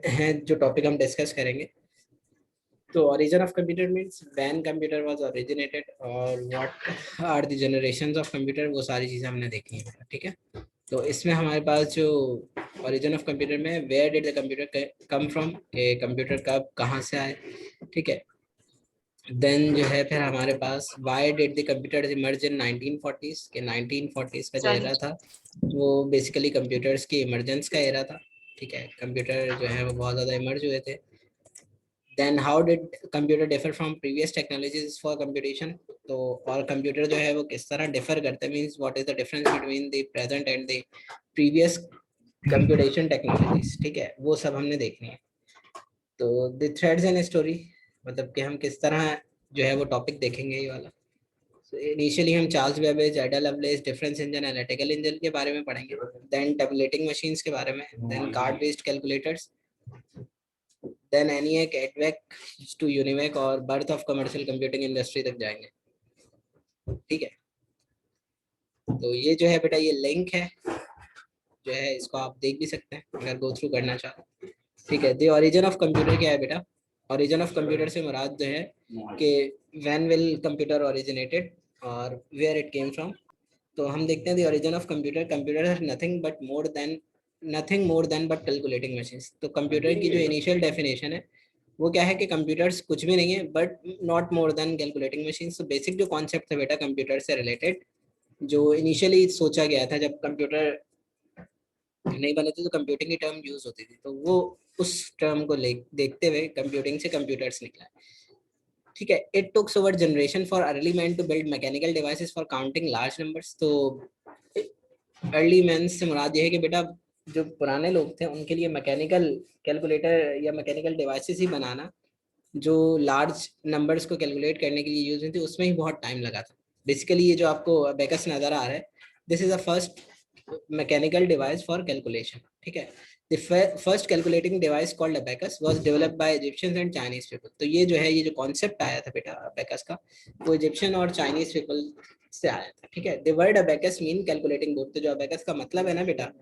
हैं जो टॉपिक हम डिस्कस करेंगे। तो origin of computer means when computer was originated और what are the generations of computer, वो सारी चीज़ें हमने देखी हैं। ठीक है, तो इसमें हमारे पास जो origin of computer में where did the computer come from, के कंप्यूटर कब कहाँ से आए। ठीक है, देन जो है फिर हमारे पास why did the computers emerge in 1940s, के 1940s का जो एरा था वो बेसिकली कंप्यूटर्स की इमरजेंस का एरा था। ठीक है, कंप्यूटर जो है वो बहुत ज़्यादा इमर्ज हुए थे। Then how did computer differ from previous technologies for computation, तो और कंप्यूटर जो है वो किस तरह डिफर करते हैं, means what is the difference between the present and the previous computation technologies. ठीक है, वो सब हमने देखनी है। तो द थ्रेड्स इन स्टोरी, मतलब कि हम किस तरह जो है वो टॉपिक देखेंगे ये वाला। इनिशियली हम चार्ल्स बेबेज, एडा loveless, difference engine, analytical engine के बारे में पढ़ेंगे। देन टैबुलेटिंग मशीन्स के बारे में, then card based calculators, then ENIAC, EDVAC to UNIVAC और birth of commercial computing industry तक जाएंगे। ठीक है, तो ये जो है बेटा ये लिंक है जो है, इसको आप देख भी सकते हैं अगर गो थ्रू करना चाहो। ठीक है, द ओरिजिन ऑफ कंप्यूटर क्या है बेटा, ओरिजिन ऑफ कंप्यूटर से मुराद जो है कि व्हेन विल कंप्यूटर ओरिजिनेटेड और वेयर इट केम फ्रॉम। तो हम देखते हैं the origin of computer, computer है nothing more than but calculating machines. तो कंप्यूटर की जो इनिशियल डेफिनेशन है वो क्या है कि कंप्यूटर्स कुछ भी नहीं है but not more than calculating machines. तो बेसिक जो कॉन्सेप्ट है बेटा कंप्यूटर से रिलेटेड, जो इनिशियली सोचा गया था जब कंप्यूटर नहीं बने थे तो कंप्यूटिंग की टर्म यूज होती थी, तो वो उस टर्म को देखते हुए कंप्यूटिंग से कंप्यूटर्स निकला। ठीक है, it took over generation for early man to build mechanical devices for counting large numbers. तो अर्ली मैन से मुराद ये है कि बेटा जो पुराने लोग थे उनके लिए मैकेनिकल कैलकुलेटर या मैकेनिकल डिवाइसेस ही बनाना जो लार्ज नंबर्स को कैलकुलेट करने के लिए यूज हुई थी, उसमें ही बहुत टाइम लगा था। बेसिकली ये जो आपको बेकस नजर आ रहा है, this is the first mechanical device for calculation. ठीक है, the first calculating device called abacus was developed by Egyptians and Chinese people. तो ये जो है ये जो कॉन्सेप्ट आया था बेटा अबेकस का, वो इजिप्शियन और चाइनीज पीपल से आया था। ठीक है, the word abacus mean calculating board. तो जो अबेकस का मतलब है ना बेटा,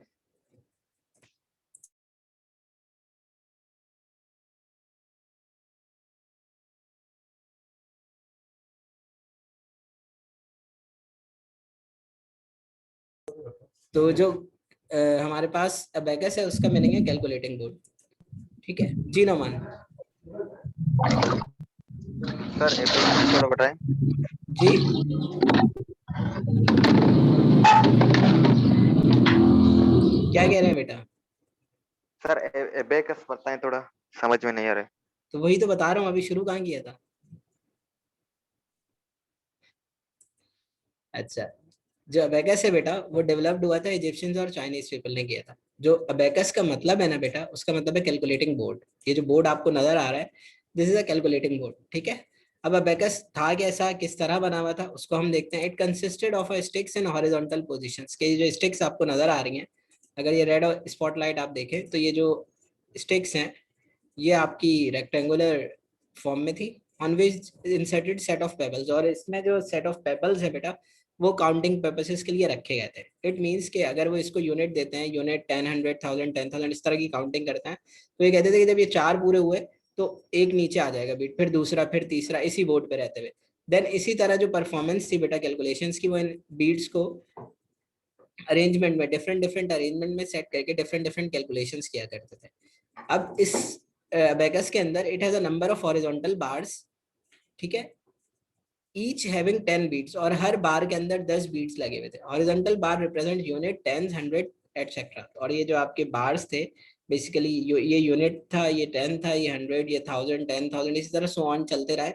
तो जो हमारे पास अबेकस है उसका मीनिंग है कैलकुलेटिंग बोर्ड। ठीक है जी नोमान सर एबेकस थोड़ा बताएं। जी। क्या कह रहे हैं बेटा? सर एबेकस बताएं, थोड़ा समझ में नहीं आ रहा है। तो वही तो बता रहा हूँ, अभी शुरू कहाँ किया था। अच्छा, जो अबेकस है बेटा वो डेवलप्ड हुआ था इजिप्शियंस और चाइनीज पीपल ने किया था। जो अबेकस का मतलब है ना बेटा, उसका मतलब है कैलकुलेटिंग बोर्ड। ये जो बोर्ड आपको नजर आ रहा है, this is a calculating board. ठीक है, अब अबेकस था कैसा, किस तरह बना हुआ था, उसको हम देखते हैं। It consisted of a sticks in horizontal positions. के जो स्टिक्स आपको नजर आ रही हैं, अगर ये रेड स्पॉटलाइट आप देखें तो ये जो स्टिक्स हैं ये आपकी रेक्टेंगुलर फॉर्म में थी, on which inserted set of pebbles. और इसमें जो सेट ऑफ पेबल्स है बेटा वो काउंटिंग पर्पसेस के लिए रखे गए थे। इट मीन्स कि अगर वो इसको यूनिट देते हैं, यूनिट 10, 100, 1000, 10,000 इस तरह की काउंटिंग करते हैं, तो ये कहते थे कि जब ये चार पूरे हुए तो एक नीचे आ जाएगा बीट, फिर दूसरा, फिर तीसरा, इसी बोर्ड पे रहते हुए। देन इसी तरह जो परफॉर्मेंस थी बेटा कैलकुलेशंस की, वो इन बीट्स को अरेंजमेंट में डिफरेंट डिफरेंट अरेंजमेंट में सेट करके डिफरेंट डिफरेंट कैलकुलेशंस किया करते थे। अब इस अबेकस के अंदर it has a number of horizontal bars. ठीक है, ईच हैविंग 10 बीट्स, और हर बार के अंदर 10 बीट्स लगे हुए थे। Horizontal bar represent unit, tens, 100 et cetera. और ये जो आपके बार्स थे बेसिकली ये यूनिट था, ये 10 था, ये 100, ये 1000, 10,000, इसी तरह सो ऑन चलते रहे।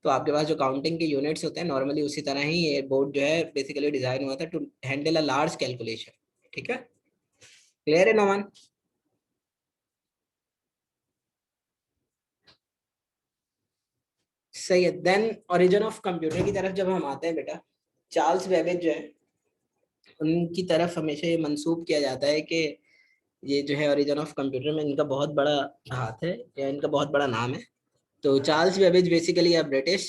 तो आपके पास जो काउंटिंग के यूनिट्स होते हैं नॉर्मली, उसी तरह ही ये बोर्ड जो है बेसिकली डिजाइन हुआ था to handle a large calculation. ठीक है, क्लियर है नोमान? सही है। देन ओरिजिन ऑफ कंप्यूटर की तरफ जब हम आते हैं बेटा, चार्ल्स बेबेज जो है उनकी तरफ हमेशा ये मंसूब किया जाता है कि ये जो है ओरिजिन ऑफ कंप्यूटर में इनका बहुत बड़ा हाथ है या इनका बहुत बड़ा नाम है। तो Charles Babbage basically a British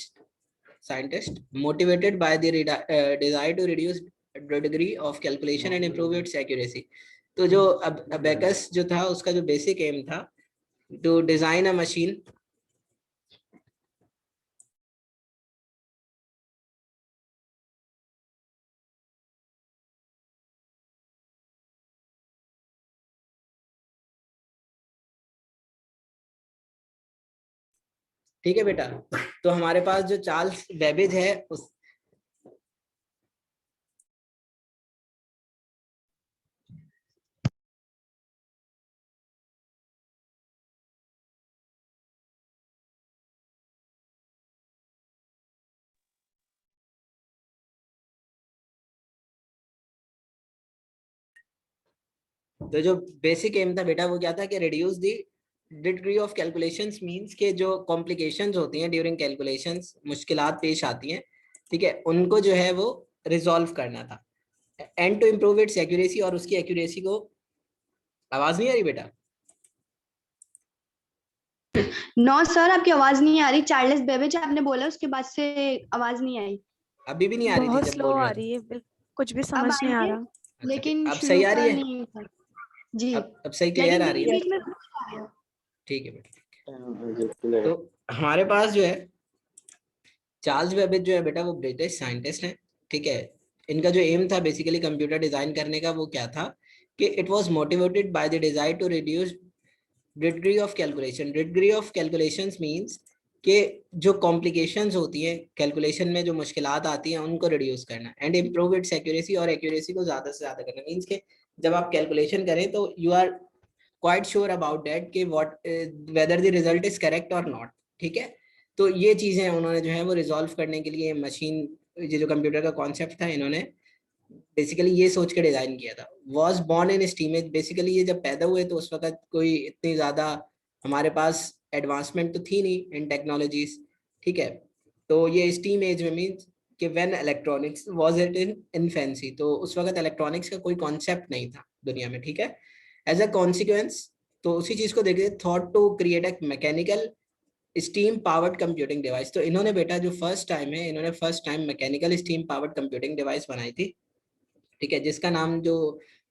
scientist motivated by the desire to reduce the degree of calculation and improve its accuracy. तो जो अब अबेकस जो था उसका जो बेसिक एम था to design a machine ठीक है बेटा। तो हमारे पास जो चार्ल्स बेबेज है उस तो जो बेसिक एम था बेटा वो क्या था कि reduce the degree of calculations, means के जो कॉम्प्लिकेशंस होती हैं ड्यूरिंग कैलकुलेशंस, मुश्किलात पेश आती हैं, ठीक है, उनको जो है वो रिजॉल्व करना था, and to improve its accuracy, और उसकी एक्यूरेसी को, आवाज नहीं आ रही बेटा? नो सर, आपकी आवाज नहीं आ रही। चार्ल्स बेबेज आपने बोला, उसके बाद से आवाज नहीं आई। अभी भी नहीं आ रही थी बहुत जब स्लो बोल आ रहा था? रही है, कुछ भी अब समझ नहीं आ आई है, रहा। अच्छा, लेकिन अब शुरू सही आ का रही है? नहीं था जी। अब सही लेकिन क्लियर आ रही है? बीच में ठीक है बेटा। तो हमारे पास जो है चार्ल्स बेबेज जो है बेटा वो ब्रिटिश साइंटिस्ट हैं, ठीक है। इनका जो एम था बेसिकली कंप्यूटर डिजाइन करने का वो क्या था कि it was motivated by the desire to reduce degree of calculation. Degree of calculations means कि जो कॉम्प्लिकेशंस होती हैं कैलकुलेशन में, जो मुश्किलात आती हैं उनको रिड्यूस करना, एंड इम्प्रूव इट्स एक्यूरेसी, और एक्यूरेसी को ज्यादा से ज्यादा करना। मींस के जब आप कैलकुलेशन करें तो you are quite sure about that कि what whether the result is correct और नॉट, ठीक है। तो ये चीजें उन्होंने जो है वो रिजॉल्व करने के लिए मशीन, ये जो कंप्यूटर का कॉन्सेप्ट था, इन्होंने बेसिकली ये सोच के डिजाइन किया था। वॉज बॉर्न इन स्टीमेज, बेसिकली ये जब पैदा हुए तो उस वक्त कोई इतनी ज्यादा हमारे पास एडवांसमेंट तो थी नहीं इन टेक्नोलॉजीज, ठीक है। तो ये स्टीम एज में मीन्स कि when electronics was it in infancy, तो उस वक्त इलेक्ट्रॉनिक्स का कोई कॉन्सेप्ट नहीं था दुनिया में, ठीक है। एज अ कॉन्सिक्वेंस, तो उसी चीज को देखिए, thought to create a mechanical steam powered computing device. तो इन्होंने बेटा जो फर्स्ट टाइम है, इन्होंने first time mechanical steam powered computing device बनाई थी, ठीक है, जिसका नाम, जो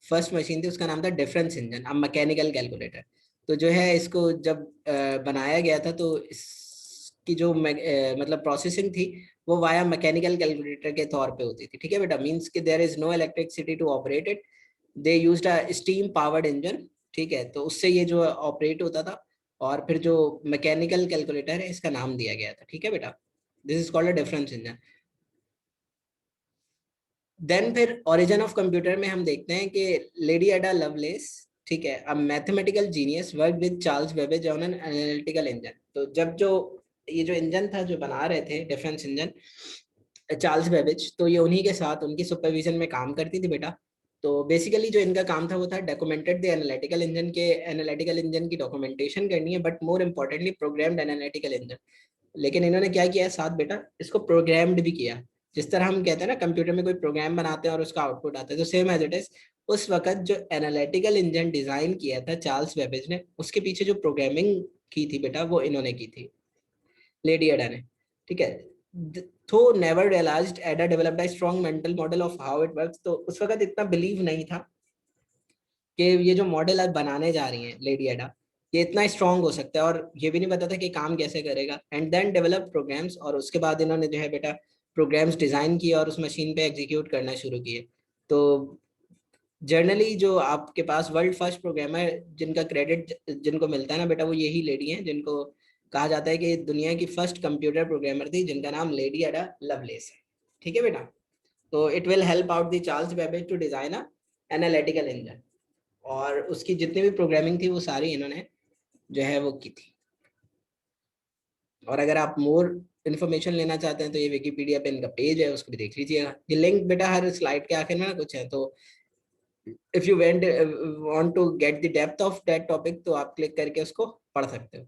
फर्स्ट मशीन थी उसका नाम था डिफरेंस इंजन, अब मैकेनिकल कैलकुलेटर। तो जो है इसको जब बनाया गया था तो इसकी जो मतलब प्रोसेसिंग थी वो वाया मैकेनिकल कैलकुलेटर के तौर पे होती थी, ठीक है बेटा। मींस कि there is no electricity to operate it, they used a steam powered engine, ठीक है। तो उससे ये जो ऑपरेट होता था, और फिर जो मैकेनिकल कैलकुलेटर है इसका नाम दिया गया था, ठीक है बेटा। This is called a difference engine. Then फिर ओरिजिन ऑफ कंप्यूटर में हम देखते हैं कि लेडी एडा लवलेस, ठीक है, a mathematical genius work with Charles Babbage on an analytical engine. तो जब जो ये जो इंजन था जो बना रहे थे डिफरेंस इंजन, चार्ल्स बेबेज, तो ये उन्हीं के साथ उनकी सुपरविजन में काम करती थी बेटा। तो बेसिकली जो इनका काम था वो था डॉक्यूमेंटेड द एनालिटिकल इंजन, के एनालिटिकल इंजन की डॉक्यूमेंटेशन करनी है, but more importantly programmed analytical engine. लेकिन इन्होंने क्या किया साथ बेटा, इसको प्रोग्राम्ड भी किया। जिस तरह हम कहते हैं ना कंप्यूटर में कोई प्रोग्राम बनाते हैं और उसका आउटपुट आता है, तो सेम एज इट इज उस वक्त जो एनालिटिकल इंजन डिजाइन किया था चार्ल्स बेबेज ने, उसके पीछे जो प्रोग्रामिंग की थी बेटा वो इन्होंने की थी, लेडी एडा ने, ठीक है। तो नेवर रियलाइज्ड एडा developed a strong mental model of how it works. तो उस वक्त इतना बिलीव नहीं था कि ये जो मॉडल अब बनाने जा रही हैं लेडी एडा, ये इतना स्ट्रांग हो सकता है, और ये भी नहीं पता था कि काम कैसे करेगा। एंड देन डेवलप प्रोग्राम्स, और उसके बाद इन्होंने जो है बेटा प्रोग्राम्स डिजाइन किए और उस मशीन पे एग्जीक्यूट करना शुरू किए। तो जनरली जो आपके पास वर्ल्ड फर्स्ट प्रोग्रामर जिनका क्रेडिट जिनको मिलता है ना बेटा, वो यही लेडी हैं, जिनको कहा जाता है कि दुनिया की फर्स्ट कंप्यूटर प्रोग्रामर थी, जिनका नाम लेडी एडा लवलेस है, ठीक है बेटा। तो it will help out the Charles Babbage to design a analytical engine, और उसकी जितनी भी प्रोग्रामिंग थी वो सारी इन्होंने जो है वो की थी। और अगर आप मोर इन्फॉर्मेशन लेना चाहते हैं तो ये विकिपीडिया पे इनका पेज है, उसको भी देख लीजिएगा। ये लिंक बेटा हर स्लाइड के आखिर में ना कुछ है, तो if you want to get the depth of that topic तो आप क्लिक करके उसको पढ़ सकते हो।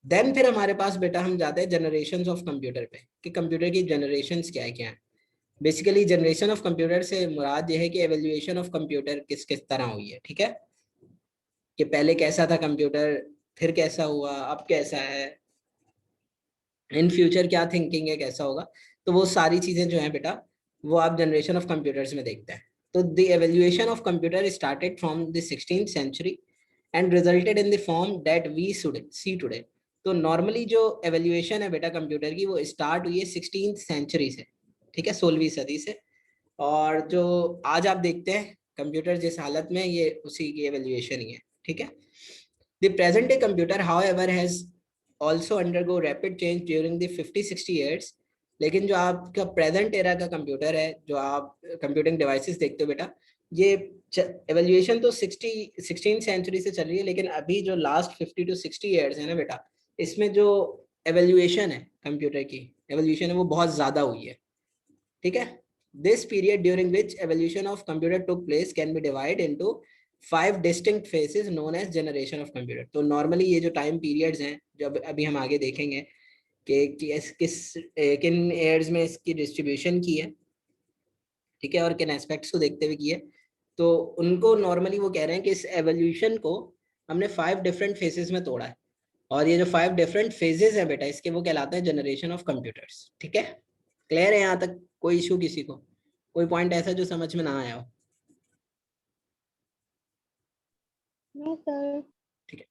देन फिर हमारे पास बेटा हम जाते हैं जनरेशन ऑफ कंप्यूटर पे, कि कंप्यूटर की जनरेशन क्या क्या है। बेसिकली जनरेशन ऑफ कंप्यूटर से मुराद ये है कि एवेल्युएशन ऑफ कंप्यूटर किस किस तरह हुई है, ठीक है, कि पहले कैसा था कंप्यूटर, फिर कैसा हुआ, अब कैसा है, इन फ्यूचर क्या थिंकिंग है, कैसा होगा। तो वो सारी चीजें जो है बेटा वो आप जनरेशन ऑफ कंप्यूटर्स में देखते हैं। तो the evolution of computer started from the 16th century, and resulted in the form that we should see today. तो नॉर्मली जो एवेल्यूएशन है बेटा कंप्यूटर की वो स्टार्ट हुई है 16th सेंचुरी से, ठीक है, 16वीं सदी से, और जो आज आप देखते हैं कंप्यूटर जिस हालत में, ये उसी की एवेल्यूएशन ही है, ठीक है। The present day computer however has also undergo rapid change during the 50-60 years. लेकिन जो आपका प्रेजेंट एरा का कंप्यूटर है, जो आप कंप्यूटिंग डिवाइसेस देखते हो बेटा, ये एवेल्यूएशन तो 16th सेंचुरी से चल रही है, लेकिन अभी जो लास्ट 50 to 60 ईयर्स है ना बेटा, इसमें जो एवेल्यूएशन है कंप्यूटर की, एवोल्यूशन है वो बहुत ज्यादा हुई है, ठीक है। This period during which evolution of computer took place can be divide into 5 distinct phases known age generation of computer. तो नॉर्मली ये जो टाइम पीरियड्स हैं, जो अभी हम आगे देखेंगे कि किन ईयर्स में इसकी डिस्ट्रीब्यूशन की है, ठीक है, और किन एस्पेक्ट्स को देखते हुए की है, तो उनको नॉर्मली वो कह रहे हैं कि इस एवोल्यूशन को हमने 5 डिफरेंट फेजेस में तोड़ा है, और ये जो 5 डिफरेंट फेजेस हैं बेटा, इसके वो कहलाते हैं जनरेशन ऑफ कंप्यूटर्स, ठीक है। क्लियर है यहाँ तक? कोई इशू किसी को, कोई पॉइंट ऐसा जो समझ में ना आया हो? No sir. ठीक है।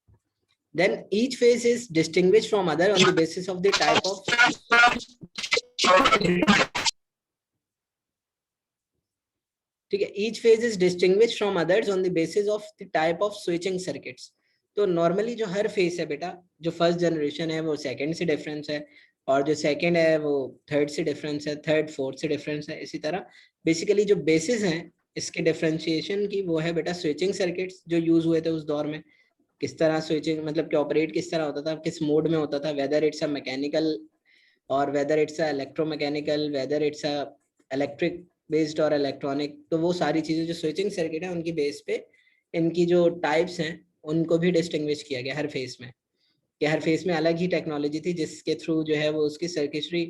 Then each phase is distinguished from other on the basis of the type of, ठीक है, each phase is distinguished from others on the basis of the type of switching circuits. तो normally जो हर phase है बेटा, जो first generation है वो सेकंड से डिफरेंस है, और जो सेकंड है वो थर्ड से डिफरेंस है, थर्ड फोर्थ से डिफरेंस है, इसी तरह बेसिकली जो बेसिस हैं इसके डिफरेंशिएशन की वो है बेटा स्विचिंग सर्किट्स जो यूज हुए थे उस दौर में। किस तरह स्विचिंग मतलब कि ऑपरेट किस तरह होता था, किस मोड में होता था, वेदर इट्स अ मैकेनिकल और whether it's a electromechanical, whether it's a electric based और इलेक्ट्रॉनिक। तो वो सारी चीजें जो स्विचिंग सर्किट है उनकी बेस पे इनकी जो टाइप्स हैं उनको भी डिस्टिंग्विश किया गया हर फेज में, कि हर फेज में अलग ही टेक्नोलॉजी थी जिसके थ्रू जो है वो उसकी सर्किटरी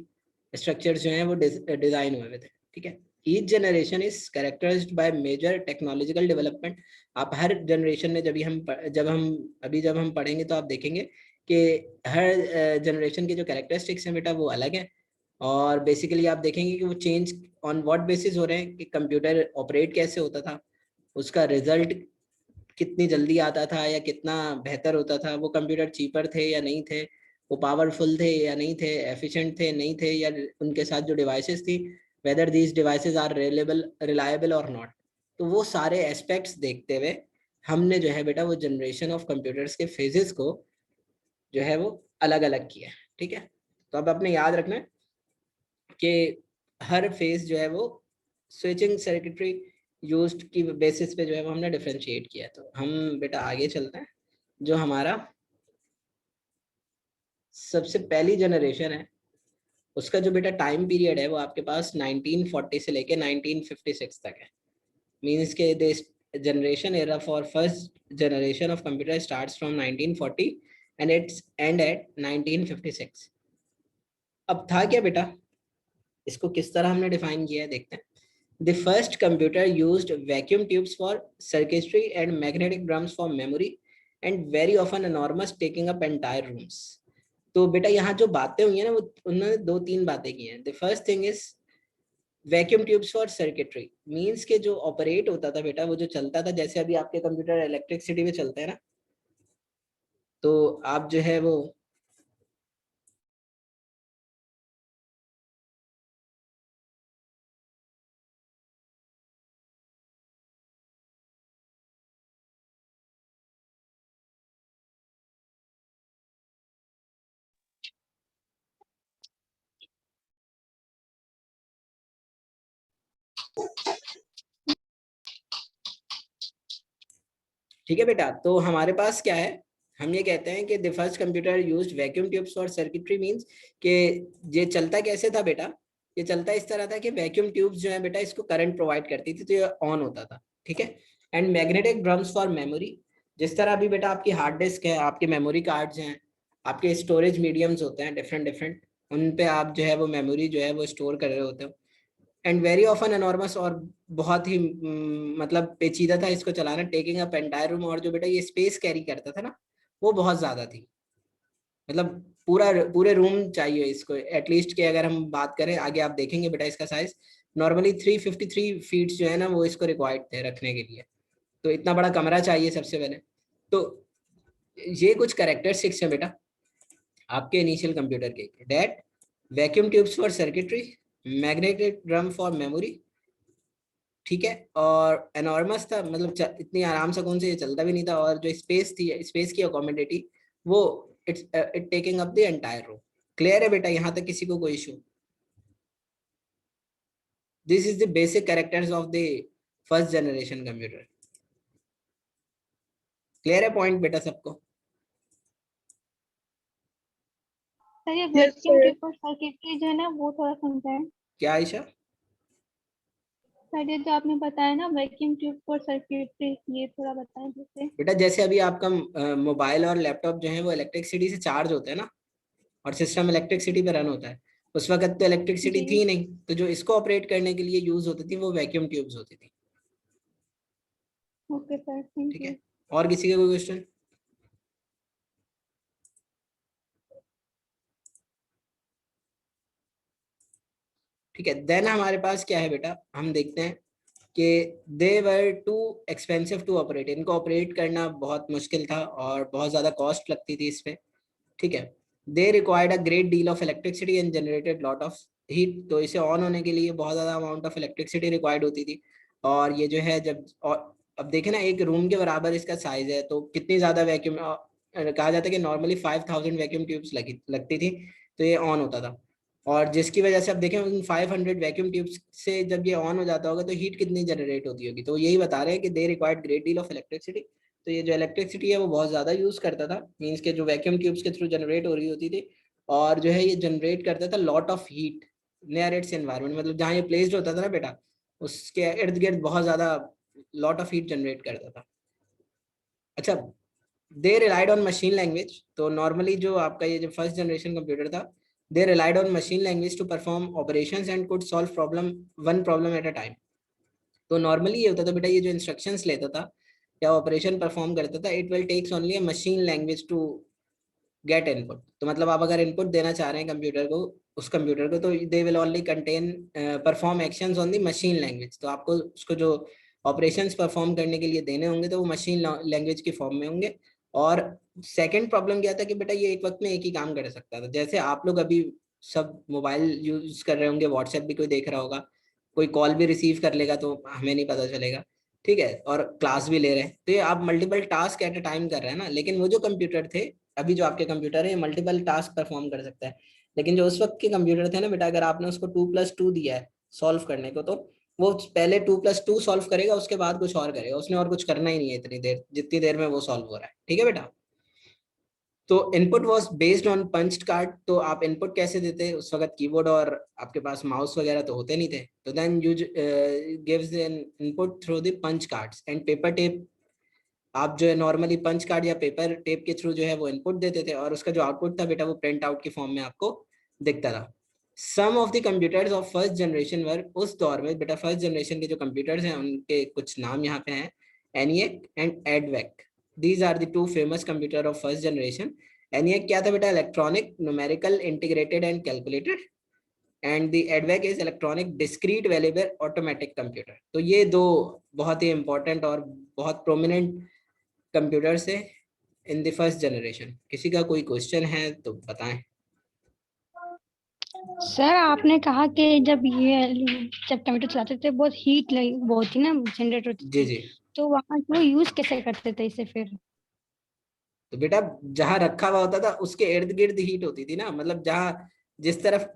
स्ट्रक्चर्स जो हैं वो डिजाइन हुए थे, ठीक है। Each generation is characterised by major technological development. आप हर जनरेशन में जब हम पढ़ेंगे तो आप देखेंगे कि हर जनरेशन के जो कैरेक्टरिस्टिक्स हैं बेटा वो अलग हैं, और बेसिकली आप देखेंगे कि वो चेंज ऑन व्हाट बेसिस हो रहे हैं, कि कंप्यूटर ऑपरेट कैसे होता था, उसका रिजल्ट कितनी जल्दी आता था या कितना बेहतर होता था, वो कंप्यूटर चीपर थे या नहीं थे, वो पावरफुल थे या नहीं थे, एफिशिएंट थे नहीं थे, या उनके साथ जो डिवाइसेस थी whether these devices are reliable और नॉट। तो वो सारे एस्पेक्ट्स देखते हुए हमने जो है बेटा वो जनरेशन ऑफ कंप्यूटर्स के फेजेस को जो है वो अलग अलग किया, ठीक है। तो अब आपने याद रखना है कि हर फेज जो है वो स्विचिंग सर्किटरी यूज्ड की बेसिस पे जो है वो हमने डिफरेंशिएट किया। तो हम बेटा आगे चलते हैं। जो हमारा सबसे पहली जनरेशन है उसका जो बेटा टाइम पीरियड है वो आपके पास 1940 से लेके 1956 तक है। मीन्स के this generation era for first generation of computer starts from 1940 and its end at 1956। अब था क्या बेटा, इसको किस तरह हमने डिफाइन किया है देखते हैं। The first computer used vacuum tubes for circuitry and magnetic drums for memory and very often enormous taking up entire rooms. तो बेटा यहाँ जो बातें हुई हैं ना वो उन्होंने 2-3 बातें की हैं। The first thing is vacuum tubes for circuitry, means के जो ऑपरेट होता था बेटा वो जो चलता था, जैसे अभी आपके कंप्यूटर इलेक्ट्रिसिटी में चलते हैं ना, तो आप जो है वो ठीक है बेटा। तो हमारे पास क्या है, हम ये कहते हैं कि the first computer used vacuum tubes for circuitry, means कि ये चलता कैसे था बेटा, ये चलता इस तरह था कि वैक्यूम ट्यूब्स जो है बेटा इसको करंट प्रोवाइड करती थी तो ये ऑन होता था, ठीक है। And magnetic drums for memory, जिस तरह अभी बेटा आपकी हार्ड डिस्क है, आपके मेमोरी कार्ड्स हैं, आपके स्टोरेज मीडियम्स होते हैं डिफरेंट डिफरेंट, उन पे आप जो है वो मेमोरी जो है वो स्टोर कर रहे होते हो। एंड वेरी ऑफन एनॉर्मस, और बहुत ही मतलब पेचीदा था इसको चलाना, टेकिंग अप एंटायर रूम, और जो बेटा ये स्पेस कैरी करता था ना वो बहुत ज्यादा थी, मतलब पूरे रूम चाहिए इसको एटलीस्ट। के अगर हम बात करें आगे आप देखेंगे बेटा इसका साइज नॉर्मली 353 फीट जो है ना वो इसको रिक्वायर्ड थे रखने के लिए। तो इतना बड़ा कमरा चाहिए सबसे पहले, तो ये कुछ कैरेक्टरिस्टिक्स है बेटा आपके इनिशियल कंप्यूटर के, that vacuum tubes for circuitry, magnetic drum for memory, ठीक है, और एनॉर्मस था, मतलब इतनी आराम से कौन से ये चलता भी नहीं था, और जो स्पेस थी, स्पेस की अकोमोडेटी वो it taking up the entire room. Clear है बेटा यहाँ तक किसी को कोई issue? This is the basic characters of the first generation computer. Clear है पॉइंट बेटा सबको? सर ये वैक्यूम ट्यूब और सर्किटरी जो है ना वो थोड़ा समझाएं। क्या आयशा? सर ये जो आपने बताया ना वैक्यूम ट्यूब और सर्किटरी, ये थोड़ा बताएं जैसे। बेटा जैसे अभी आपका मोबाइल और लैपटॉप जो है वो इलेक्ट्रिसिटी से चार्ज होता है ना, और सिस्टम इलेक्ट्रिसिटी पे रन होता है। उस वक्त तो इलेक्ट्रिसिटी जी थी नहीं, तो जो इसको ऑपरेट करने के लिए यूज होती थी वो वैक्यूम ट्यूब्स होती थी। ओके सर, थैंक ठीक यू। है, और किसी का कोई क्वेश्चन? ठीक है, देन हमारे पास क्या है बेटा, हम देखते हैं कि दे वर टू एक्सपेंसिव टू ऑपरेट, इनको ऑपरेट करना बहुत मुश्किल था और बहुत ज़्यादा कॉस्ट लगती थी इस पे। ठीक है, they required a great deal of electricity and generated lot of heat, तो इसे ऑन होने के लिए बहुत ज़्यादा अमाउंट ऑफ इलेक्ट्रिसिटी रिक्वायर्ड होती थी। और ये जो है जब, और अब देखें ना एक रूम के बराबर इसका साइज है, तो कितनी ज़्यादा वैक्यूम, कहा जाता है कि नॉर्मली 5000 वैक्यूम ट्यूब्स लगती थी, तो ये ऑन होता था। और जिसकी वजह से अब देखें उन 500 वैक्यूम ट्यूब्स से जब ये ऑन हो जाता होगा तो हीट कितनी जनरेट होती होगी, तो यही बता रहे हैं कि they required great deal of electricity. तो ये जो इलेक्ट्रिसिटी है वो बहुत ज़्यादा यूज़ करता था, मीन्स के जो वैक्यूम ट्यूब्स के थ्रू जनरेट हो रही होती थी, और जो है ये जनरेट करता था lot of heat near its environment, मतलब जहाँ ये प्लेस्ड होता था ना बेटा उसके इर्द गिर्द बहुत ज़्यादा लॉट ऑफ हीट जनरेट करता था। अच्छा, they relied on machine language, तो नॉर्मली जो आपका ये जो फर्स्ट जनरेशन कंप्यूटर था, they relied on machine language to perform operations and could solve problem, one problem at a time. तो नॉर्मली ये होता था बेटा, ये जो इंस्ट्रक्शंस लेता था या ऑपरेशन परफॉर्म करता था, it will takes only a machine language to get input. तो मतलब आप अगर इनपुट देना चाह रहे हैं कंप्यूटर को, उस कंप्यूटर को, तो they will only contain perform actions on the machine language, तो आपको उसको जो ऑपरेशंस परफॉर्म करने के लिए देने होंगे तो वो मशीन लैंग्वेज की फॉर्म में होंगे। और सेकंड प्रॉब्लम क्या था कि बेटा ये एक वक्त में एक ही काम कर सकता था, जैसे आप लोग अभी सब मोबाइल यूज कर रहे होंगे, व्हाट्सएप भी कोई देख रहा होगा, कोई कॉल भी रिसीव कर लेगा तो हमें नहीं पता चलेगा, ठीक है, और क्लास भी ले रहे हैं, तो ये आप multiple task at a time कर रहे हैं ना। लेकिन वो जो कंप्यूटर थे, अभी जो आपके कंप्यूटर है, ये मल्टीपल टास्क परफॉर्म कर सकता है। लेकिन जो उस वक्त के कंप्यूटर थे ना बेटा, अगर आपने उसको 2+2 दिया है सॉल्व करने को, तो वो पहले 2+2 सॉल्व करेगा, उसके बाद कुछ और करेगा, उसने और कुछ करना ही नहीं है इतनी देर जितनी देर में वो सॉल्व हो रहा है। ठीक है बेटा, तो input was based on punched card, तो आप इनपुट कैसे देते, उस वक्त कीबोर्ड और आपके पास माउस वगैरह तो होते नहीं थे, तो then use gives an input through the punch cards and paper tape. आप जो है नॉर्मली पंच कार्ड या पेपर टेप के थ्रू जो है वो इनपुट देते थे, और उसका जो आउटपुट था बेटा वो प्रिंट आउट की फॉर्म में आपको दिखता था। Some of the computers of first generation were, उस दौर में बेटा फर्स्ट जनरेशन के जो कंप्यूटर्स हैं उनके कुछ नाम यहाँ पे हैं, ENIAC and EDVAC. These are the two famous computer of first generation. ENIAC क्या था बेटा, electronic numerical integrated and calculated, and the EDVAC is electronic discrete variable automatic computer. तो ये दो बहुत ही इंपॉर्टेंट और बहुत प्रोमिनेंट कंप्यूटर से इन द फर्स्ट जनरेशन। किसी का कोई क्वेश्चन है तो बताएं। सर आपने कहा कि जब टमाटो चलाते थे बहुत हीट लगी बहुत थी ना जनरेट होती जी थी, जी, तो वहां वो यूज कैसे करते थे इसे फिर? तो बेटा जहां रखा हुआ होता था उसके इर्द गिर्द हीट होती थी ना, मतलब जहां जिस तरफ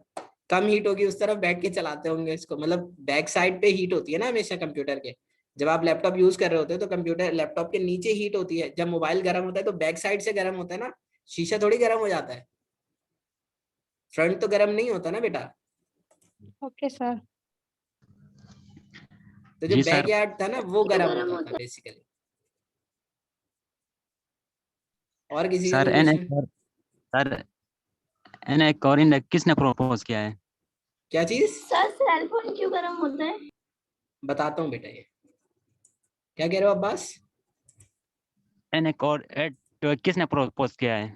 कम हीट होगी उस तरफ बैठ के चलाते होंगे इसको, मतलब बैक साइड पे हीट होती है ना हमेशा कंप्यूटर के। जब आप लैपटॉप यूज कर रहे होते हो तो कंप्यूटर लैपटॉप के नीचे हीट होती है, जब मोबाइल गर्म होता है तो बैक साइड से गर्म होता है ना, शीशा थोड़ी गर्म हो जाता है, फ्रंट तो गर्म नहीं होता ना बेटा। Okay sir. तो जो जी बैक सर। यार्ड था ना वो गर्म होता था बेसिकली। और किसी का सर कोई एन क्वेश्चन? एक और सर एन एक और इंडेक्स किसने प्रपोज किया है? क्या चीज? सर सेल फोन क्यों गर्म होता है? बताता हूँ बेटा, ये क्या कह रहे हो अब्बास? एन एक और एड तो किसने प्रपोज किया है?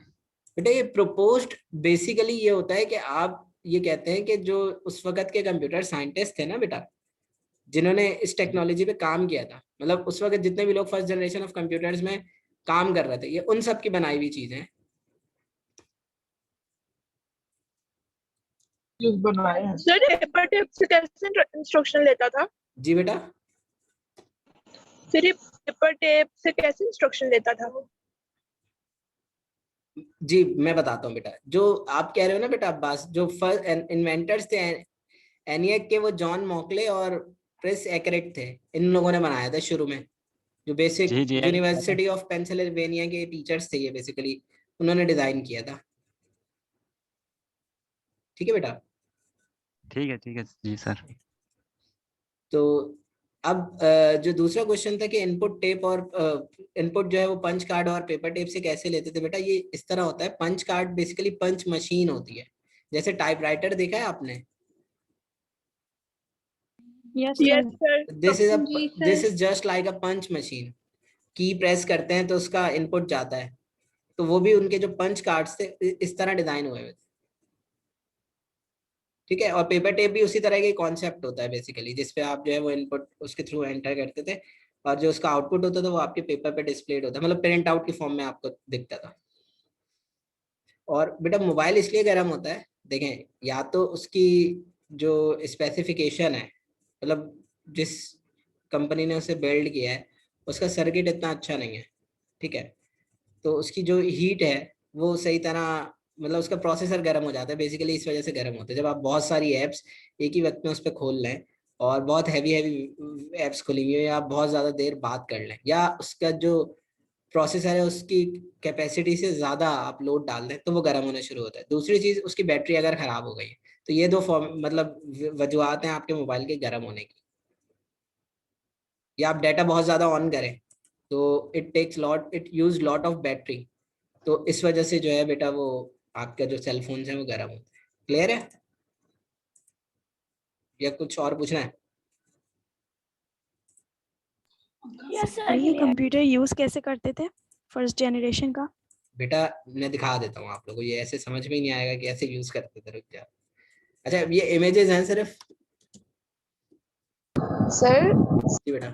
बेटा ये प्रोपोज्ड बेसिकली ये होता है कि आप ये कहते हैं कि जो उस वक्त के कंप्यूटर साइंटिस्ट थे ना बेटा, जिन्होंने इस टेक्नोलॉजी पे काम किया था, मतलब उस वक्त जितने भी लोग फर्स्ट जनरेशन ऑफ कंप्यूटर्स में काम कर रहे थे, ये उन सब की बनाई हुई चीजें हैं। सर पेपर टेप से कैसे इंस्ट्रक्शन लेता था? जी बेटा, सर ये पेपर टेप से कैसे इंस्ट्रक्शन लेता था? जी मैं बताता हूँ बेटा, जो आप कह रहे हो ना बेटा अब्बास, जो फर्स्ट इन्वेंटर्स थे एनियक के, वो जॉन मॉकले और क्रिस एकरेट थे। इन लोगों ने बनाया था शुरू में, जो बेसिक जी जी यूनिवर्सिटी ऑफ पेंसिल्वेनिया के टीचर्स थे ये, बेसिकली उन्होंने डिजाइन किया था। ठीक है बेटा। ठीक है जी सर। तो अब जो दूसरा क्वेश्चन था कि इनपुट टेप और इनपुट जो है वो पंच कार्ड और पेपर टेप से कैसे लेते थे बेटा, ये इस तरह होता है। Punch card basically punch machine होती है, जैसे टाइपराइटर देखा है आपने। Yes yes sir. Sir. This is just like a punch machine. Key press करते हैं तो उसका इनपुट जाता है, तो वो भी उनके जो पंच कार्ड्स थे इस तरह डिजाइन हुए थे। ठीक है, और पेपर टेप भी उसी तरह का कॉन्सेप्ट होता है बेसिकली, जिसपे आप जो है वो इनपुट उसके थ्रू एंटर करते थे, और जो उसका आउटपुट होता था वो आपके पेपर पे डिस्प्लेड होता है, मतलब प्रिंट आउट की फॉर्म में आपको दिखता था। और बेटा मोबाइल इसलिए गर्म होता है, देखें, या तो उसकी जो स्पेसिफिकेशन है, मतलब जिस कंपनी ने उसे बिल्ड किया है उसका सर्किट इतना अच्छा नहीं है। ठीक है, तो उसकी जो हीट है वो सही तरह, मतलब उसका प्रोसेसर गर्म हो जाता है बेसिकली, इस वजह से गर्म होता है। जब आप बहुत सारी ऐप्स एक ही वक्त में उस पर खोल लें, और बहुत हैवी हैवी ऐप्स खुली हुई है, या आप बहुत ज़्यादा देर बात कर लें, या उसका जो प्रोसेसर है उसकी कैपेसिटी से ज़्यादा आप लोड डाल दें, तो वो गर्म होना शुरू होता है। दूसरी चीज़, उसकी बैटरी अगर ख़राब हो गई है, तो ये दो मतलब वजूहत हैं आपके मोबाइल के गर्म होने की। या आप डाटा बहुत ज़्यादा ऑन करें तो it use lot of battery, तो इस वजह से जो है बेटा वो आपका जो सेल फोन है वो गर्म होता है। क्लियर है, या कुछ और पूछना है? ये कंप्यूटर यूज कैसे करते थे फर्स्ट जनरेशन का? बेटा मैं दिखा देता हूँ आप लोगों को, ये ऐसे समझ में ही नहीं आएगा कि ऐसे यूज करते थे, रुक जाओ। अच्छा, ये इमेजेस हैं सिर्फ। सर जी बेटा।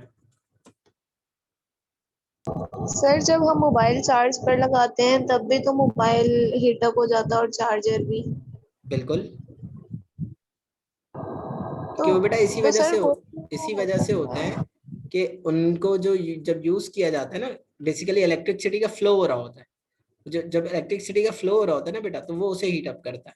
सर जब हम मोबाइल चार्ज पर लगाते हैं तब भी तो मोबाइल हीट अप हो जाता है, और चार्जर भी। बिल्कुल, तो क्यों बेटा, इसी तो वजह सर से वो इसी वजह से होता है कि उनको जो जब यूज किया जाता है ना, बेसिकली इलेक्ट्रिसिटी का फ्लो हो रहा होता है, जब इलेक्ट्रिसिटी का फ्लो हो रहा होता है ना बेटा, तो वो उसे हीट अप करता है।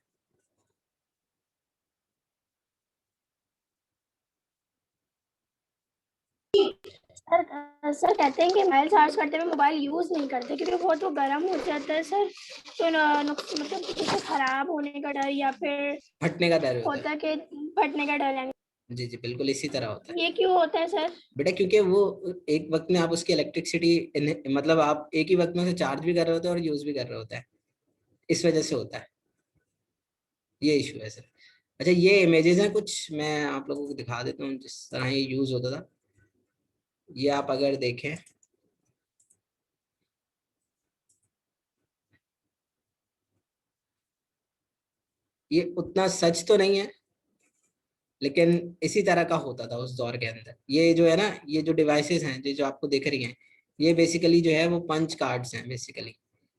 सर कहते हैं कि मोबाइल चार्ज करते हुए मोबाइल यूज नहीं करते क्योंकि बहुत वो गर्म हो जाता है सर, तो मतलब किसी खराब होने का डर या फिर फटने का डर होता होता है कि फटने का डर है। है। जी जी बिल्कुल इसी तरह होता है ये क्यों होता है सर? बेटा, क्योंकि वो एक वक्त में आप उसकी इलेक्ट्रिसिटी, मतलब आप एक ही वक्त में उसे चार्ज भी कर रहे होते हैं और यूज भी कर रहे होते हैं, इस वजह से होता है, ये इशू है सर। अच्छा, ये इमेजेस हैं कुछ, मैं आप लोगों को दिखा देता हूँ जिस तरह ये यूज होता था। ये आप अगर देखें, ये उतना सच तो नहीं है, लेकिन इसी तरह का होता था उस दौर के अंदर। ये जो है ना, ये जो डिवाइसेस हैं जो आपको दिख रही हैं, ये बेसिकली जो है वो पंच कार्ड्स हैं बेसिकली।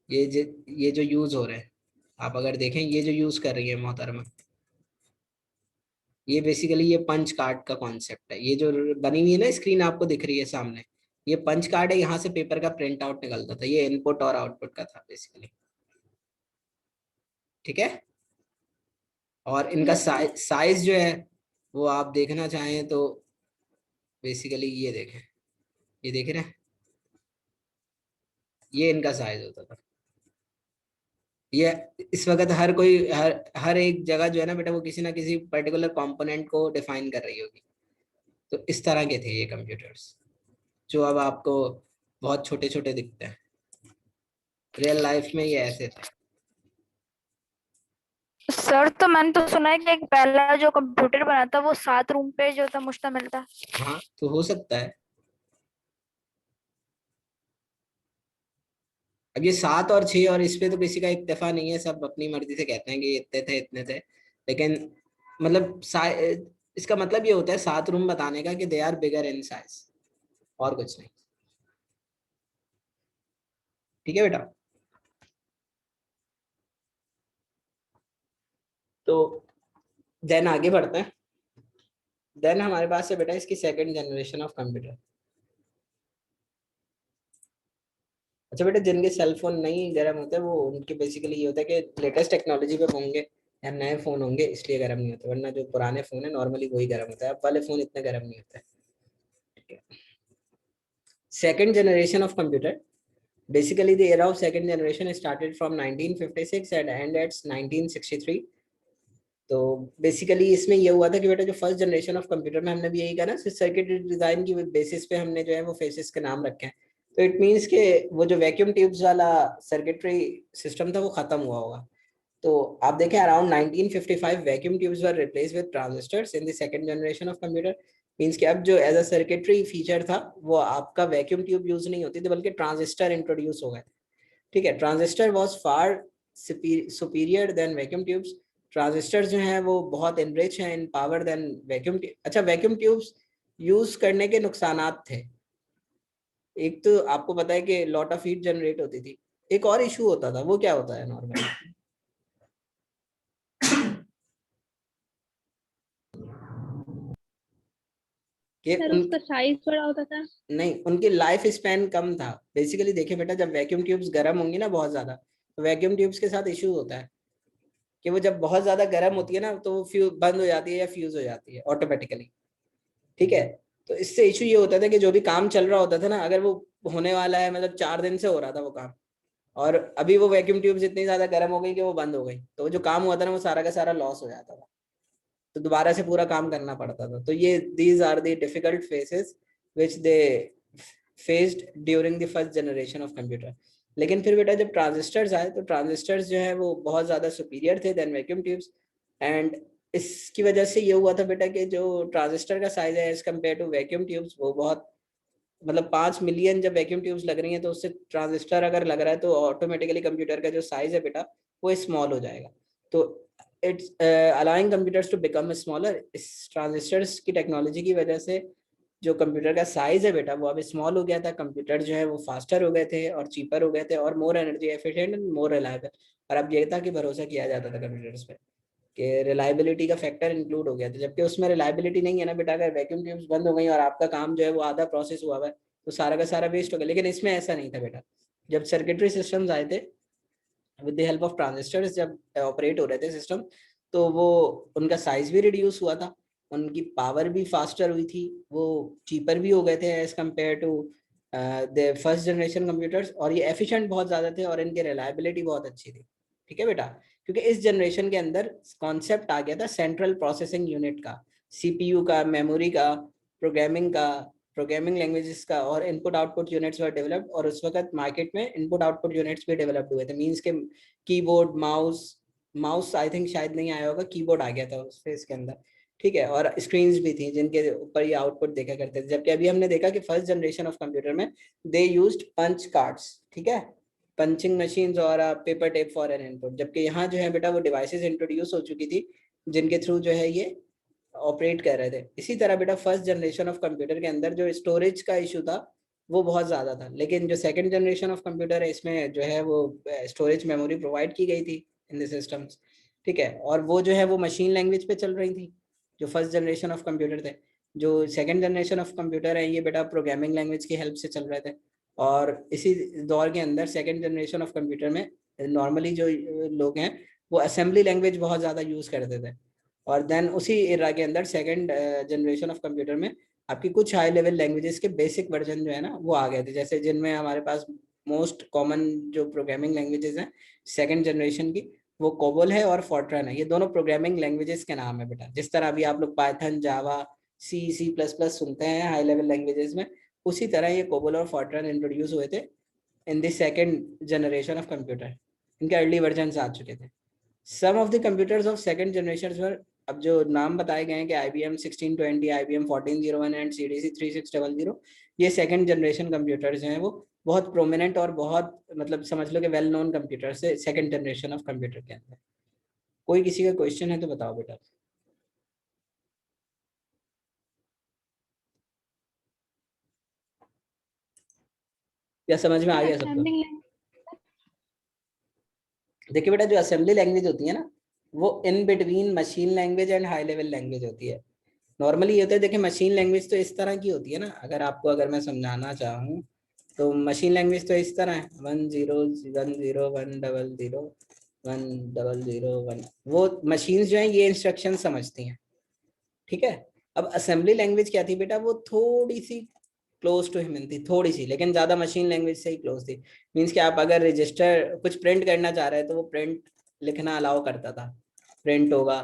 ये जो यूज हो रहे हैं, आप अगर देखें, ये जो यूज कर रही है मोहतरमा, ये बेसिकली ये पंच कार्ड का कॉन्सेप्ट है। ये जो बनी हुई है ना स्क्रीन आपको दिख रही है सामने, ये पंच कार्ड है, यहाँ से पेपर का प्रिंट आउट निकलता था, ये इनपुट और आउटपुट का था बेसिकली। ठीक है, और इनका साइज जो है वो आप देखना चाहें तो बेसिकली ये देखें, ये देख रहे हैं, ये इनका साइज होता था। ये इस वक्त हर एक जगह जो है ना बेटा, वो किसी ना किसी पर्टिकुलर कंपोनेंट को डिफाइन कर रही होगी। तो इस तरह के थे ये कंप्यूटर्स, जो अब आपको बहुत छोटे छोटे दिखते हैं, रियल लाइफ में ये ऐसे थे। सर तो मैंने तो सुना है कि एक पहला जो कंप्यूटर बना था वो 7 रूम पे जो था मुश्तमिल था। हाँ, तो हो सकता है। अब ये 7 और 6 और इस पे तो किसी का इत्तेफाक नहीं है, सब अपनी मर्जी से कहते हैं कि इतने थे इतने थे, लेकिन मतलब इसका मतलब ये होता है 7 रूम बताने का कि they are bigger in size, और कुछ नहीं। ठीक है बेटा। तो देन आगे बढ़ते हैं। देन हमारे पास है बेटा इसकी सेकंड जनरेशन ऑफ कंप्यूटर। अच्छा बेटा, जिनके सेल फोन नहीं गर्म होते वो उनके बेसिकली ये होता है कि लेटेस्ट टेक्नोलॉजी पे होंगे या नए फोन होंगे इसलिए गर्म नहीं होते, वरना जो पुराने फोन है नॉर्मली वही गर्म होता है, अब वाले फोन इतने गर्म नहीं होते। ठीक है। Second generation of computer, basically the era of second generation started from 1956 and ended at 1963। तो बेसिकली इसमें ये हुआ था कि बेटा जो फर्स्ट जनरेशन ऑफ कंप्यूटर में हमने भी यही कहा ना, सर्किट डिजाइन की बेसिस पे हमने जो है वो फेसेस के नाम रखे हैं। तो इट मींस के वो जो वैक्यूम ट्यूब्स वाला सर्किटरी सिस्टम था वो खत्म हुआ होगा। तो आप देखें around 1955 vacuum tubes were replace with transistors in the second generation of computer. Means कि अब जो एज अ सर्किटरी फीचर था वो आपका वैक्यूम ट्यूब यूज नहीं होती थी बल्कि ट्रांजिस्टर इंट्रोड्यूस हो गए। ठीक है। Transistor was far superior than vacuum tubes. Transistor जो हैं वो बहुत इनरिच हैं इन पावर देन वैक्यूम। अच्छा, वैक्यूम ट्यूब्स यूज करने के नुकसानात थे। एक तो आपको पता है कि लॉट ऑफ हीट जनरेट होती थी, एक और इशू होता था, वो क्या होता है नॉर्मली कि सर उसका साइज बड़ा होता था। नहीं, उनकी लाइफ स्पैन कम था। बेसिकली देखिए बेटा, जब वैक्यूम ट्यूब्स गर्म होंगी ना बहुत ज्यादा, तो वैक्यूम ट्यूब्स के साथ इशू होता है कि वो जब बहुत ज्यादा गर्म होती है ना तो वो फ्यूज बंद हो जाती है या फ्यूज हो जाती है ऑटोमेटिकली। ठीक है। तो इससे इशू ये होता था कि जो भी काम चल रहा होता था ना, अगर वो होने वाला है, मतलब 4 दिन से हो रहा था वो काम, और अभी वो वैक्यूम ट्यूब्स इतनी ज्यादा गर्म हो गई कि वो बंद हो गई, तो जो काम हुआ था ना वो सारा का सारा लॉस हो जाता था, तो दोबारा से पूरा काम करना पड़ता था। तो ये these are the difficult phases which they faced during the first generation of computer. लेकिन फिर बेटा जब ट्रांजिस्टर्स आए तो ट्रांजिस्टर्स जो है वो बहुत ज्यादा सुपीरियर थे देन वैक्यूम ट्यूब्स। एंड इसकी वजह से ये हुआ था बेटा कि जो ट्रांजिस्टर का साइज है as compare to vacuum tubes वो बहुत, मतलब 5 मिलियन जब वैक्यूम ट्यूब्स लग रही हैं तो उससे ट्रांजिस्टर अगर लग रहा है तो ऑटोमेटिकली कंप्यूटर का जो साइज है बेटा वो स्मॉल हो जाएगा। तो it's allowing computers to become smaller. इस ट्रांजिस्टर्स की टेक्नोलॉजी की वजह से जो कंप्यूटर का साइज है बेटा वो अब स्मॉल हो गया था। कंप्यूटर जो है वो फास्टर हो गए थे और चीपर हो गए थे और more energy efficient and more reliable. और अब ये था कि भरोसा किया जाता था कंप्यूटर्स पे, कि रिलायबिलिटी का फैक्टर इंक्लूड हो गया था, जबकि उसमें रिलायबिलिटी नहीं है ना बेटा। अगर वैक्यूम ट्यूब्स बंद हो गई और आपका काम जो है वो आधा प्रोसेस हुआ है तो सारा का सारा वेस्ट हो गया। लेकिन इसमें ऐसा नहीं था बेटा। जब सर्किटरी सिस्टम्स आए थे with the help of transistors, जब ऑपरेट हो रहे थे सिस्टम, तो वो उनका साइज भी रिड्यूस हुआ था, उनकी पावर भी फास्टर हुई थी, वो चीपर भी हो गए थे as compare to the first generation computers, और ये एफिशिएंट बहुत ज़्यादा थे और इनकी रिलायबिलिटी बहुत अच्छी थी। ठीक है बेटा, क्योंकि इस जनरेशन के अंदर कॉन्सेप्ट आ गया था सेंट्रल प्रोसेसिंग यूनिट का, सीपीयू का, मेमोरी का, प्रोग्रामिंग का, प्रोग्रामिंग लैंग्वेजेस का, और input output units were developed. और उस वक्त मार्केट में इनपुट आउटपुट यूनिट्स भी डेवलप्ड हुए थे। मींस के keyboard, mouse, mouse I think शायद नहीं आया होगा, कीबोर्ड आ गया था उस फेस के अंदर। ठीक है। और स्क्रीन्स भी थी जिनके ऊपर ये आउटपुट देखा करते थे। जबकि अभी हमने देखा कि फर्स्ट जनरेशन ऑफ कंप्यूटर में दे यूज्ड पंच कार्ड्स, ठीक है, पंचिंग मशीन्स और paper tape for an input. जबकि यहाँ जो है बेटा वो डिवाइसेस इंट्रोड्यूस हो चुकी थी जिनके थ्रू जो है ये ऑपरेट कर रहे थे। इसी तरह बेटा फर्स्ट जनरेशन ऑफ कंप्यूटर के अंदर जो स्टोरेज का इशू था वो बहुत ज़्यादा था, लेकिन जो सेकंड जनरेशन ऑफ कंप्यूटर है इसमें जो है वो स्टोरेज मेमोरी प्रोवाइड की गई थी इन द सिस्टम्स। ठीक है। और वो जो है वो मशीन लैंग्वेज पे चल रही थी जो फर्स्ट जनरेशन ऑफ कंप्यूटर थे। जो सेकंड जनरेशन ऑफ कंप्यूटर है ये बेटा प्रोग्रामिंग लैंग्वेज की हेल्प से चल रहे थे। और इसी दौर के अंदर सेकंड जनरेशन ऑफ कंप्यूटर में नॉर्मली जो लोग हैं वो असेंबली लैंग्वेज बहुत ज़्यादा यूज़ करते थे। और देन उसी एरा के अंदर सेकंड जनरेशन ऑफ कंप्यूटर में आपकी कुछ हाई लेवल लैंग्वेजेस के बेसिक वर्जन जो है ना वो आ गए थे, जैसे जिनमें हमारे पास मोस्ट कॉमन जो प्रोग्रामिंग लैंग्वेजेस हैं सेकंड जनरेशन की वो कोबोल है और फॉर्ट्रन है। ये दोनों प्रोग्रामिंग लैंग्वेजेस के नाम है बेटा। जिस तरह अभी आप लोग पाइथन, जावा, सी प्लस प्लस सुनते हैं हाई लेवल लैंग्वेजेस में, उसी तरह ये कोबोल और फॉर्ट्रन इंट्रोड्यूस हुए थे in the second generation of computer. इनके अर्ली वर्जन आ चुके थे। Some of the computers of second generation पर अब जो नाम बताए गए हैं कि IBM 1620, IBM 1401 एंड CDC 3600, ये सेकंड जनरेशन कंप्यूटर्स हैं, वो बहुत प्रोमिनेंट और बहुत मतलब समझ लो कि वेल नोन कंप्यूटर्स है सेकंड जनरेशन ऑफ कंप्यूटर के अंदर। कोई किसी का क्वेश्चन है तो बताओ बेटा। या समझ में आ गया सबको? देखिए बेटा, जो असेंबली लैंग्वेज होती है ना, वो in between machine language and high level language होती है। नॉर्मली ये होता है, देखिए मशीन लैंग्वेज तो इस तरह की होती है ना, अगर मैं समझाना चाहूँ तो मशीन लैंग्वेज तो इस तरह है 1 0 1 0 1 1 0 1 वो मशीन्स जो है ये इंस्ट्रक्शन समझती हैं, ठीक है। अब असेंबली लैंग्वेज क्या थी बेटा, वो थोड़ी सी क्लोज टू ह्यूमन थी, थोड़ी सी, लेकिन ज्यादा मशीन लैंग्वेज से ही क्लोज थी। मीन्स कि आप अगर रजिस्टर कुछ प्रिंट करना चाह रहे हैं तो वो प्रिंट लिखना अलाउ करता था, प्रिंट होगा।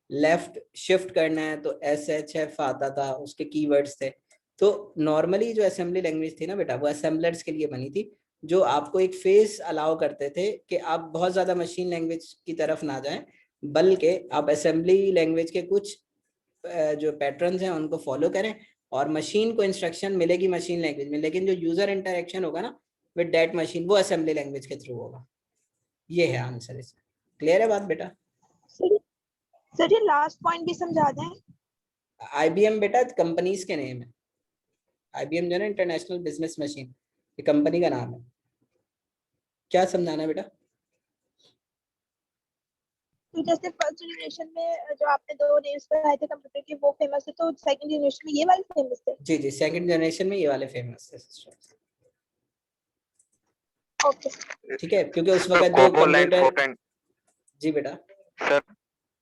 लेफ्ट शिफ्ट करना है तो SHF आता था, उसके कीवर्ड्स थे। तो नॉर्मली जो असेंबली लैंग्वेज थी ना बेटा, वो असेंबलर्स के लिए बनी थी, जो आपको एक फेस अलाउ करते थे कि आप बहुत ज्यादा मशीन लैंग्वेज की तरफ ना जाएं, बल्कि आप असेंबली लैंग्वेज के कुछ जो पैटर्न्स हैं उनको फॉलो करें, और मशीन को इंस्ट्रक्शन मिलेगी मशीन लैंग्वेज में, लेकिन जो यूजर इंटरेक्शन होगा ना विद दैट मशीन, वो असेंबली लैंग्वेज के थ्रू होगा। ये है आंसर इसका। क्लियर है बात बेटा? सर ये लास्ट पॉइंट भी समझा दें। IBM बेटा कंपनीज के नेम है। IBM जो है ना, इंटरनेशनल बिजनेस मशीन, ये कंपनी का नाम है। क्या समझाना है बेटा? तो जैसे फर्स्ट जनरेशन में जो आपने दो नेम्स बताए थे कंप्यूटर के, वो फेमस है, तो सेकंड जनरेशन में ये वाले फेमस थे? जी जी, सेकंड जनरेशन में ये वाले फेमस थे सिस्टम। ओके ठीक है, क्योंकि उस वक्त जो कोबोल एंड कंप्यूटर। फोर्टेन। जी बेटा।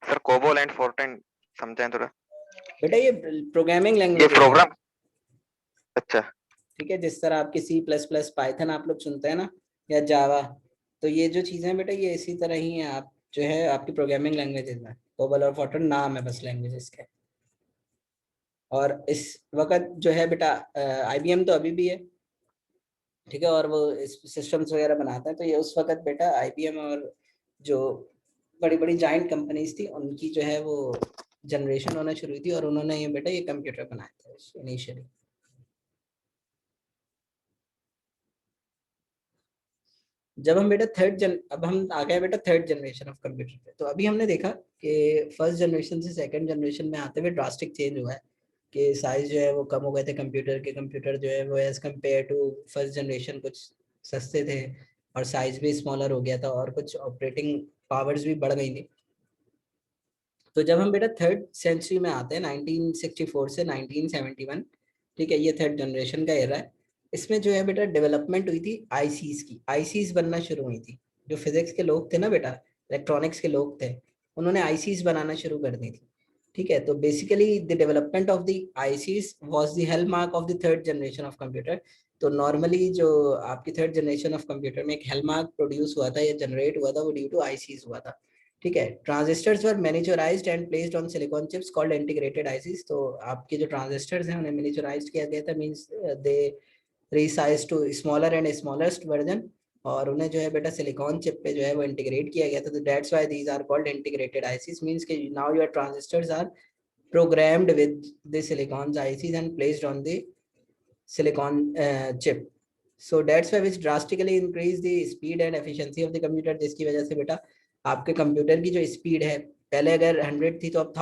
सर कोबोल एंड फोर्टेन समझाएं थोड़ा। बेटा ये प्रोग्रामिंग ये लैंग्वेज प्रोग्राम, अच्छा ठीक है, जिस तरह आपकी C++, पाइथन आप लोग सुनते हैं ना, या जावा, तो ये जो चीजें हैं बेटा ये इसी तरह ही है। आप जो है आपकी प्रोग्रामिंग लैंग्वेजेस में, कोबल और फोर्ट्रन नाम है बस लैंग्वेजेस के। और इस वक्त जो है बेटा IBM तो अभी भी है, ठीक है, और वो सिस्टम्स वगैरह बनाता है। तो ये उस वक्त बेटा IBM और जो बड़ी बड़ी जाइंट कंपनीज थी उनकी जो है वो जनरेशन होना शुरू हुई थी, और उन्होंने ये बेटा ये कंप्यूटर बनाया था इनिशियली। जब हम बेटा अब हम आ गए बेटा थर्ड जनरेशन ऑफ कंप्यूटर पे। तो अभी हमने देखा कि फर्स्ट जनरेशन से सेकंड जनरेशन में आते हुए ड्रास्टिक चेंज हुआ है, कि साइज जो है वो कम हो गए थे कंप्यूटर जो है वो as compare to first generation कुछ सस्ते थे, और साइज भी स्मॉलर हो गया था, और कुछ ऑपरेटिंग पावर्स भी बढ़ गई थी। तो जब हम बेटा थर्ड सेंचुरी में आते हैं 1964 से 1971, ठीक है, ये थर्ड जनरेशन का एरा है। इसमें जो है बेटा डेवलपमेंट हुई थी आईसीज की, आईसीज बनना शुरू हुई थी। जो फिजिक्स के लोग थे ना बेटा, इलेक्ट्रॉनिक्स के लोग थे, उन्होंने आईसीज बनाना शुरू कर दी थी, ठीक है। तो basically the development of the ICs was the hallmark of the third generation of computer. तो नॉर्मली जो आपकी थर्ड जनरेशन ऑफ कंप्यूटर में एक हॉलमार्क प्रोड्यूस हुआ था या जनरेट हुआ था, वो ड्यू टू आईसीज हुआ था, ठीक है। Transistors were miniaturised and placed on silicon chips called integrated ICs. तो आपके जो ट्रांजिस्टर्स हैं उन्हें मिनिचराइज्ड किया गया था, means they resize to smaller and smallest version, और उन्हें जो है बेटा सिलिकॉन चिप पे जो है वो इंटीग्रेट किया गया था। तो that's why these are called integrated ICs, means कि now your transistors are programmed with the silicon ICs and placed on the silicon chip. So that's why which drastically increase the speed and efficiency of the computer, जिसकी वजह से बेटा आपके computer की जो speed है, पहले अगर 100 थी तो अब